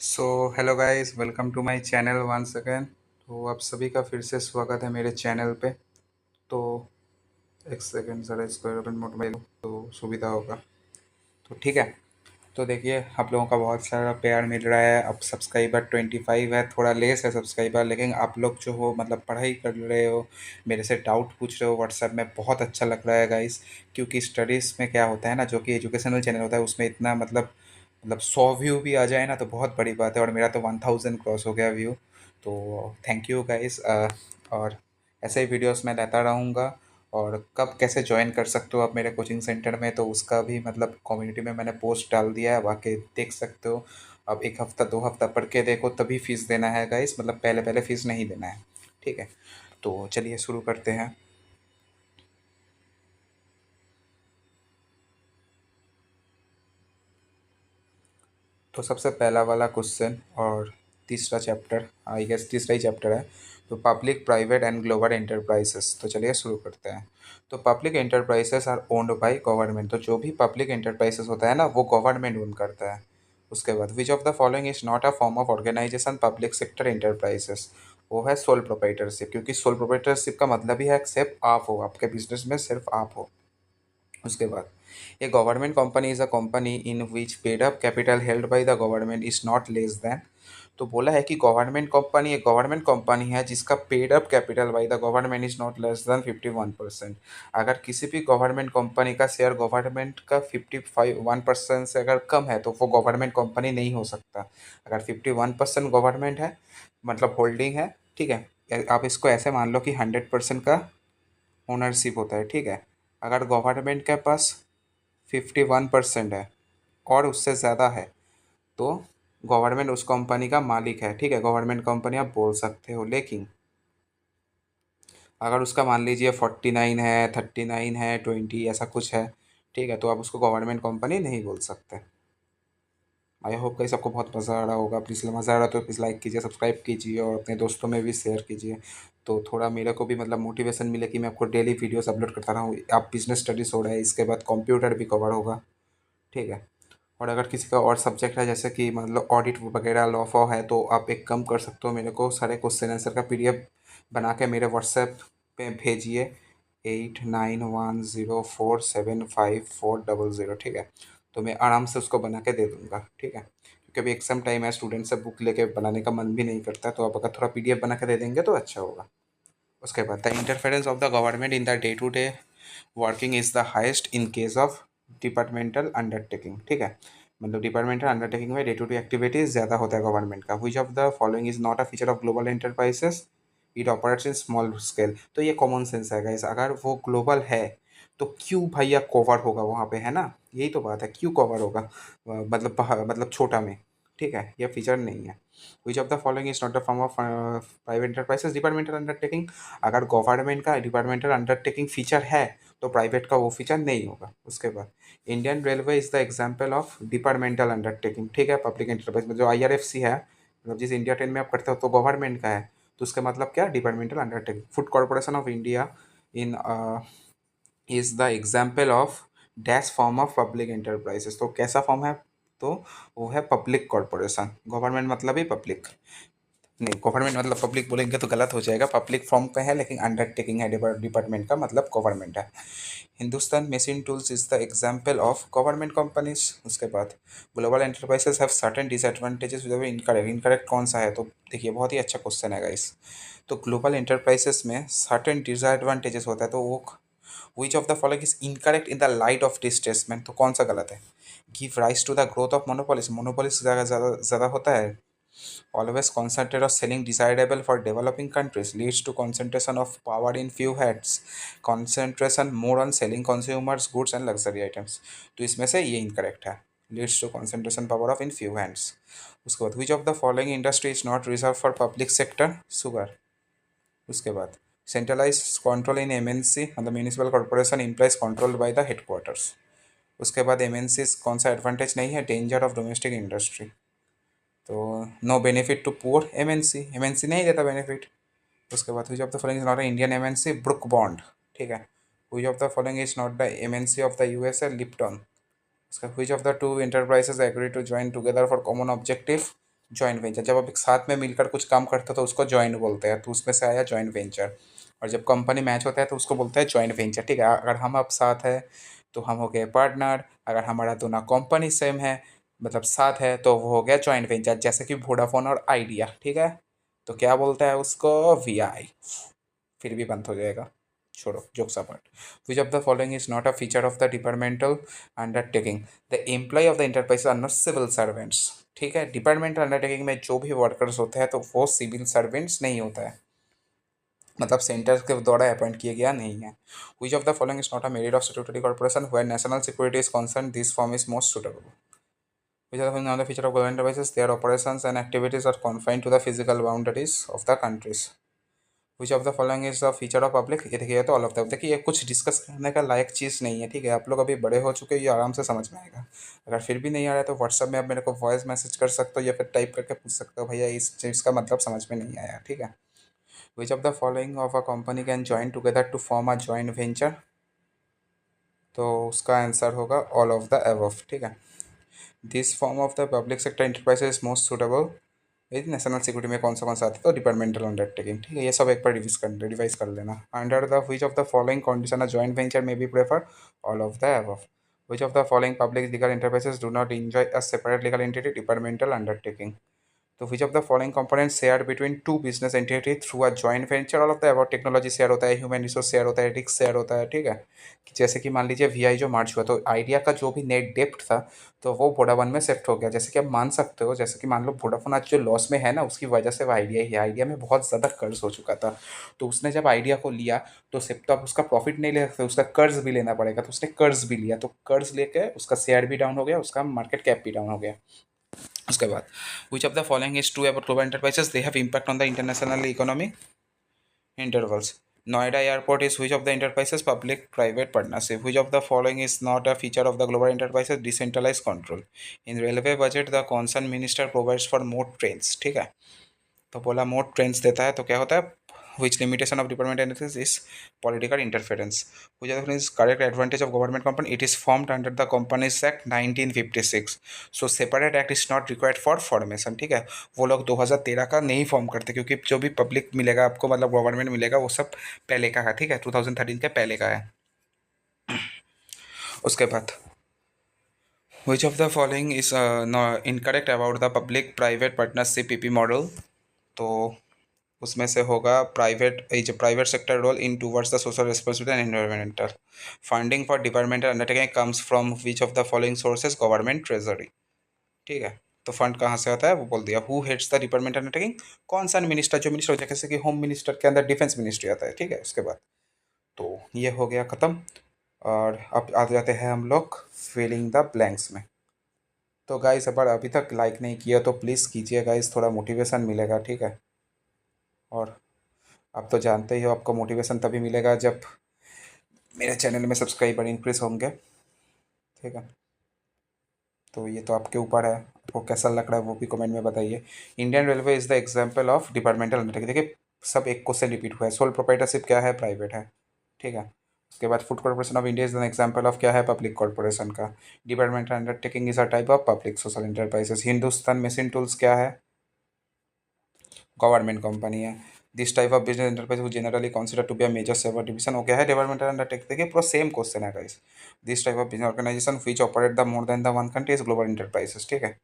So hello guys, welcome to my channel once again. तो आप सभी का फिर से स्वागत है मेरे चैनल पे। तो एक सेकेंड ज़रा इसको एयरप्लेन मोड में लो तो सुविधा होगा। तो ठीक है। तो देखिए, आप लोगों का बहुत सारा प्यार मिल रहा है। अब सब्सक्राइबर 25 है, थोड़ा लेस है सब्सक्राइबर, लेकिन आप लोग जो हो मतलब पढ़ाई कर रहे हो, मेरे से डाउट पूछ रहे हो व्हाट्सएप में, बहुत अच्छा लग रहा है गाइस। क्योंकि स्टडीज़ में क्या होता है ना, जो कि एजुकेशनल चैनल होता है, उसमें इतना मतलब 100 व्यू भी आ जाए ना तो बहुत बड़ी बात है। और मेरा तो 1000 क्रॉस हो गया व्यू। तो थैंक यू गाइस। और ऐसे ही वीडियोस मैं लाता रहूँगा। और कब कैसे ज्वाइन कर सकते हो आप मेरे कोचिंग सेंटर में, तो उसका भी मतलब कम्युनिटी में मैंने पोस्ट डाल दिया है, अब आके देख सकते हो। अब एक हफ्ता 2 हफ्ता पढ़ के देखो, तभी फीस देना है गाइस, मतलब पहले पहले फीस नहीं देना है। ठीक है। तो चलिए शुरू करते हैं। तो सबसे पहला वाला क्वेश्चन और तीसरा चैप्टर, आई गेस तीसरा ही चैप्टर है। तो public private and global enterprises, तो चलिए शुरू करते हैं। तो public enterprises are owned by government, तो जो भी पब्लिक एंटरप्राइजेस होता है ना, वो गवर्नमेंट ओन करता है। उसके बाद which of the following is not a form of organisation public sector enterprises. वो है सोल प्रोप्राइटरशिप, क्योंकि सोल प्रोप्राइटरशिप का मतलब ही है सिर्फ आप हो, आपके बिजनेस में सिर्फ आप हो। उसके बाद a government company is a company in which paid up capital held by the government is not less than. तो बोला है कि गवर्नमेंट कंपनी एक गवर्नमेंट कंपनी है जिसका paid up capital by the government is not less than 51%। अगर किसी भी गवर्नमेंट कंपनी का शेयर गवर्नमेंट का 51% से अगर कम है तो वो गवर्नमेंट कंपनी नहीं हो सकता। अगर 51% गवर्नमेंट है मतलब होल्डिंग है, ठीक है, आप इसको ऐसे मान लो कि 100% का ओनरशिप होता है। ठीक है। अगर गवर्नमेंट के पास 51% है और उससे ज़्यादा है, तो गवर्नमेंट उस कंपनी का मालिक है। ठीक है, गवर्नमेंट कंपनी आप बोल सकते हो। लेकिन अगर उसका मान लीजिए 49 है, 39 है, 20 ऐसा कुछ है, ठीक है, तो आप उसको गवर्नमेंट कंपनी नहीं बोल सकते। आई होप गाइस आपको बहुत मज़ा आ रहा होगा। प्लीज़ मज़ा आ रहा तो प्लीज़ लाइक कीजिए, सब्सक्राइब कीजिए और अपने दोस्तों में भी शेयर कीजिए। तो थोड़ा मेरे को भी मतलब मोटिवेशन मिले कि मैं आपको डेली वीडियोस अपलोड करता रहूँ। आप बिजनेस स्टडीज़ हो रहा है, इसके बाद कंप्यूटर भी कवर होगा। ठीक है। और अगर किसी का और सब्जेक्ट है, जैसे कि मतलब ऑडिट वगैरह लॉ फॉ है, तो आप एक कम कर सकते हो, मेरे को सारे क्वेश्चन आंसर का पीडीएफ बना के मेरे व्हाट्सएप पे भेजिए। 8910475400। ठीक है। तो मैं आराम से उसको बना के दे दूँगा। ठीक है। क्योंकि अभी एग्जाम टाइम है, स्टूडेंट से बुक लेके बनाने का मन भी नहीं करता, तो आप अगर थोड़ा पीडीएफ बना के दे देंगे तो अच्छा होगा। उसके बाद the interference of the government in the day to day working is the highest in case of departmental undertaking. ठीक है। मतलब डिपार्टमेंटल अंडरटेकिंग में डे टू डे एक्टिविटीज ज़्यादा होता है गवर्नमेंट का। Which of the following is not a feature of global enterprises, it operates in small scale. तो ये कॉमन सेंस है गाइस, अगर वो ग्लोबल है तो क्यों भैया कवर होगा वहाँ पे, है ना। यही तो बात है, क्यों कवर होगा मतलब छोटा में। ठीक है, ये फीचर नहीं है। Which of the following is not the form of private enterprises departmental undertaking. अगर गवर्नमेंट का डिपार्टमेंटल अंडरटेकिंग फीचर है तो प्राइवेट का वो फीचर नहीं होगा। उसके बाद Indian railway is the example of departmental undertaking. ठीक है, पब्लिक एंटरप्राइज में जो IRFC है, मतलब जिस इंडिया ट्रेन में आप करते हो तो गवर्नमेंट का है, तो उसका मतलब क्या, departmental undertaking. Food corporation of India in is the example of dash form of public enterprises. तो कैसा फॉर्म है, तो वो है पब्लिक कॉर्पोरेशन। गवर्नमेंट मतलब ही पब्लिक नहीं, गवर्नमेंट मतलब पब्लिक बोलेंगे तो गलत हो जाएगा। पब्लिक फॉर्म पे है लेकिन अंडरटेकिंग है, डिपार्टमेंट का मतलब गवर्नमेंट है। Hindustan machine tools is the example of government companies. उसके बाद global enterprises have certain disadvantages. Incorrect, incorrect कौन सा है, तो देखिए बहुत ही अच्छा क्वेश्चन है गाइस। तो ग्लोबल एंटरप्राइजेस में सर्टेन डिसएडवांटेजेस होता है, तो वो which of the following is incorrect in the light of this statement. तो कौन सा गलत है। Give rise to the growth of monopolies, monopolies ज़्यादा ज़्यादा ज़्यादा होता है। Always concentrate on selling desirable for developing countries leads to concentration of power in few hands. Concentration more on selling consumers goods and luxury items. तो इसमें से ये incorrect है। Leads to concentration power of in few hands. उसके बाद which of the following industry is not reserved for public sector? Sugar. उसके बाद centralized control in MNC and the municipal corporation implies controlled by the headquarters. उसके बाद MNC कौन सा advantage नहीं है, डेंजर ऑफ डोमेस्टिक इंडस्ट्री। तो no benefit to poor, MNC नहीं देता बेनिफिट। उसके बाद which of the following is not Indian MNC, Brooke Bond. ठीक है। Which of the following is not the MNC of the USA, Lipton. उसका which of the two enterprises agree to join together for common objective, joint venture, जब आप एक साथ में मिलकर कुछ काम करते हो तो उसको जॉइंट बोलते हैं, तो उसमें से आया जॉइंट वेंचर। और जब कंपनी मैच होता है तो उसको बोलते हैं जॉइंट वेंचर, ठीक है। अगर हम अब साथ है तो हम हो गए पार्टनर, अगर हमारा दोनों कंपनी सेम है मतलब साथ है तो वो हो गया जॉइंट वेंचर, जैसे कि वोडाफोन और आइडिया, ठीक है। तो क्या बोलता है उसको, वीआई। फिर भी बंद हो जाएगा, छोड़ो jokes apart. Which of the following is not a feature of the departmental undertaking, the employ of the enterprise are not civil servants, ठीक है। डिपार्टमेंटल अंडरटेकिंग में जो भी वर्कर्स होते हैं तो वो सिविल सर्वेंट्स नहीं होता है, मतलब सेंटर के द्वारा अपॉइंट किया गया नहीं है। Which of the following is not a merit of statutory corporation where national security is concern, this form is most suitable. Which are another feature of government devices, their operations and activities are confined to the physical boundaries of the countries. Which of the following is the feature of public, ये देखिए तो all of the, देखिए ये कुछ discuss करने का लायक चीज़ नहीं है, ठीक है। आप लोग अभी बड़े हो चुके हो, ये आराम से समझ में आएगा। अगर फिर भी नहीं आ रहा है तो व्हाट्सअप में आप मेरे को वॉइस मैसेज कर सकते हो या फिर टाइप करके पूछ सकते हो, भैया इस चीज़ का मतलब समझ में नहीं आया, ठीक है। Which of the following of a company can join together to form a joint venture, तो उसका आंसर होगा ऑल ऑफ द अबव, ठीक है। This form of the public sector enterprise is most suitable, ये नेशनल सिक्योरिटी में कौन सा आता है तो डिपार्टमेंटल अंडरटेकिंग, ठीक है। ये सब एक बार रिवाइज कर लेना। Under the which of the following condition a joint venture में be prefer, all of the above. Which of the following public legal enterprises do not enjoy a separate legal entity, departmental undertaking. तो which of the following components share between two business entity through a joint venture, all of the about, technology share होता है, human resource share होता है, risk share होता है, ठीक है। कि जैसे कि मान लीजिए वीआई जो मार्च हुआ तो आइडिया का जो भी नेट डेप्ट था तो वो वोडाफोन में शिफ्ट हो गया, जैसे कि आप मान सकते हो, जैसे कि मान लो वोडाफोन आज जो लॉस में है ना उसकी वजह से वो आइडिया ही, आइडिया में बहुत ज़्यादा कर्ज हो चुका था। तो उसने जब आइडिया को लिया तो सिर्फ तो आप उसका प्रॉफिट नहीं ले सकते, उसका कर्ज भी लेना पड़ेगा, तो उसने कर्ज भी लिया, तो कर्ज लेके उसका शेयर भी डाउन हो गया, उसका मार्केट कैप भी डाउन हो गया। उसके बाद which of the following is true about global enterprises, they have impact on the international economy intervals. Noida Airport is which of the enterprises public-private partnership? Which of the following is not a feature of the global enterprises decentralized control? In railway budget, the concerned minister provides for more trains. ठीक है, तो बोला mode trends देता है तो क्या होता है, which limitation of department analysis is political interference. Which is correct advantage of government company, it is formed under the companies act 1956, so separate act is not required for formation, ठीक है। वो लोग 2013 का नहीं फॉर्म करते क्योंकि जो भी पब्लिक मिलेगा आपको मतलब गवर्नमेंट मिलेगा वो सब पहले का है, ठीक है, 2013 के पहले का है। उसके बाद which of the following is incorrect about the public private partnership PP model, तो उसमें से होगा private as private sector role in towards the social responsibility and environmental funding for departmental undertaking comes from which of the following sources, government treasury, ठीक है। तो fund कहाँ से आता है वो बोल दिया। Who heads the department undertaking, कौन सा मिनिस्टर, जो मिनिस्टर होता है, जैसे कि होम मिनिस्टर के अंदर डिफेंस मिनिस्ट्री आता है, ठीक है। उसके बाद तो ये हो गया ख़त्म, और अब आ जाते हैं हम लोग फिलिंग द ब्लैंक्स में। तो गाइस अगर अभी तक लाइक नहीं किया तो प्लीज़ कीजिए गाइस, थोड़ा मोटिवेशन मिलेगा, ठीक है। और आप तो जानते ही हो आपको मोटिवेशन तभी मिलेगा जब मेरे चैनल में सब्सक्राइबर इंक्रीज होंगे, ठीक है। तो ये तो आपके ऊपर है, आपको कैसा लग रहा है वो भी कमेंट में बताइए। Indian railway is the example of departmental undertaking, देखिए सब एक क्वेश्चन रिपीट हुआ है। सोल प्रोप्राइटरशिप क्या है, प्राइवेट है, ठीक है। उसके बाद food corporation of India is an example of क्या है, पब्लिक कॉर्पोरेशन का। Departmental undertaking is a type of public social enterprises. Hindustan machine tools क्या है, गवर्नमेंट कंपनी है। This type of business enterprise वो generally consider to be a major सेवा division, वो क्या है, डेवलपमेंटल अंडरटेक, देखिए पूरा सेम क्वेश्चन है guys. This type of business organization which operate the more than the one country is global enterprises, ठीक है।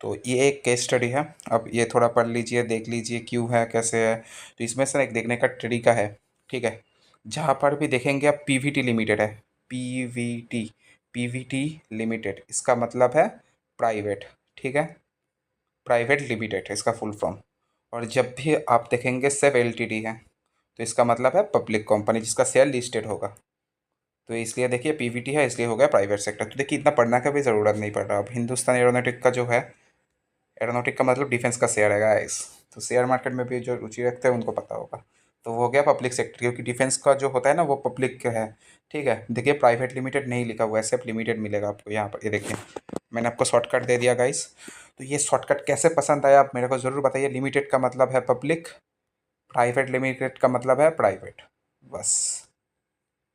तो ये एक केस स्टडी है, अब ये थोड़ा पढ़ लीजिए, देख लीजिए क्यों है कैसे है। तो इसमें से एक देखने का तरीका है, ठीक है। जहाँ पर भी देखेंगे आप पीवीटी लिमिटेड है, पीवीटी, पीवीटी लिमिटेड इसका मतलब है प्राइवेट, ठीक है, प्राइवेट लिमिटेड है इसका फुल फॉर्म। और जब भी आप देखेंगे सिर्फ एलटीडी है तो इसका मतलब है पब्लिक कंपनी जिसका शेयर लिस्टेड होगा। तो इसलिए देखिए पीवीटी है इसलिए हो गया प्राइवेट सेक्टर। तो देखिए इतना पढ़ना का भी ज़रूरत नहीं पड़ रहा। अब हिंदुस्तान एरोनॉटिक का जो है, एरोनॉटिक का मतलब डिफेंस का शेयर है गाइस, तो शेयर मार्केट में भी जो रुचि रखते हैं उनको पता होगा। तो वो हो गया पब्लिक सेक्टर, क्योंकि डिफेंस का जो होता है ना वो पब्लिक का है, ठीक है। देखिए प्राइवेट लिमिटेड नहीं लिखा हुआ है, सिर्फ लिमिटेड मिलेगा आपको यहाँ पर, ये देखिए मैंने आपको शॉर्टकट दे दिया गाइस। तो ये शॉर्टकट कैसे पसंद आया आप मेरे को ज़रूर बताइए। लिमिटेड का मतलब है पब्लिक, प्राइवेट लिमिटेड का मतलब है प्राइवेट, बस।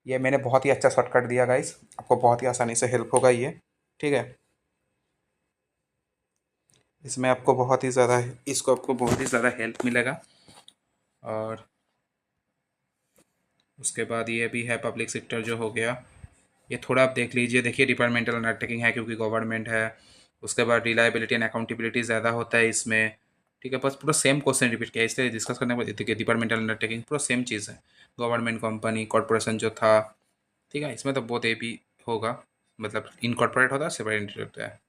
ये मैंने बहुत ही अच्छा शॉर्टकट दिया गाइस, आपको बहुत ही आसानी से हेल्प होगा ये, ठीक है। इसमें आपको बहुत ही ज़्यादा इसको आपको बहुत ही ज़्यादा हेल्प मिलेगा। और उसके बाद ये भी है पब्लिक सेक्टर जो हो गया, ये थोड़ा आप देख लीजिए। देखिए डिपार्टमेंटल अंडरटेकिंग है क्योंकि गवर्नमेंट है। उसके बाद रिलायबिलिटी एंड अकाउंटेबिलिटी ज़्यादा होता है इसमें। ठीक है, बस पूरा सेम क्वेश्चन रिपीट किया, इसलिए डिस्कस करने के बाद डिपार्टमेंटल अंडरटेकिंग पूरा सेम चीज़ है। गवर्नमेंट कंपनी कॉरपोरेशन जो था, ठीक है, इसमें तो बहुत ए भी होगा, मतलब इनकॉर्पोरेट होता है सेपरेट होता है।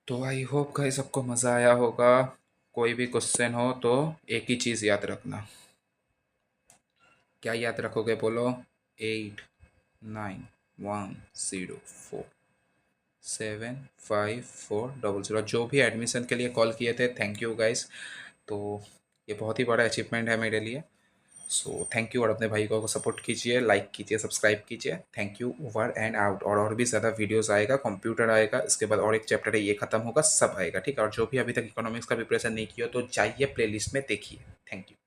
तो आई होप गाइस सबको मज़ा आया होगा। कोई भी क्वेश्चन हो तो एक ही चीज़ याद रखना। क्या याद रखोगे बोलो? 8910475400। जो भी एडमिशन के लिए कॉल किए थे, थैंक यू गाइस। तो ये बहुत ही बड़ा अचीवमेंट है मेरे लिए। सो थैंक यू, और अपने भाई को सपोर्ट कीजिए, लाइक कीजिए, सब्सक्राइब कीजिए। Thank you, over and out. और भी ज़्यादा वीडियोस आएगा, कंप्यूटर आएगा, इसके बाद और एक चैप्टर है, ये खत्म होगा, सब आएगा। ठीक है, और जो भी अभी तक इकोनॉमिक्स का प्रिपरेशन नहीं किया तो जाइए प्लेलिस्ट में देखिए। Thank you.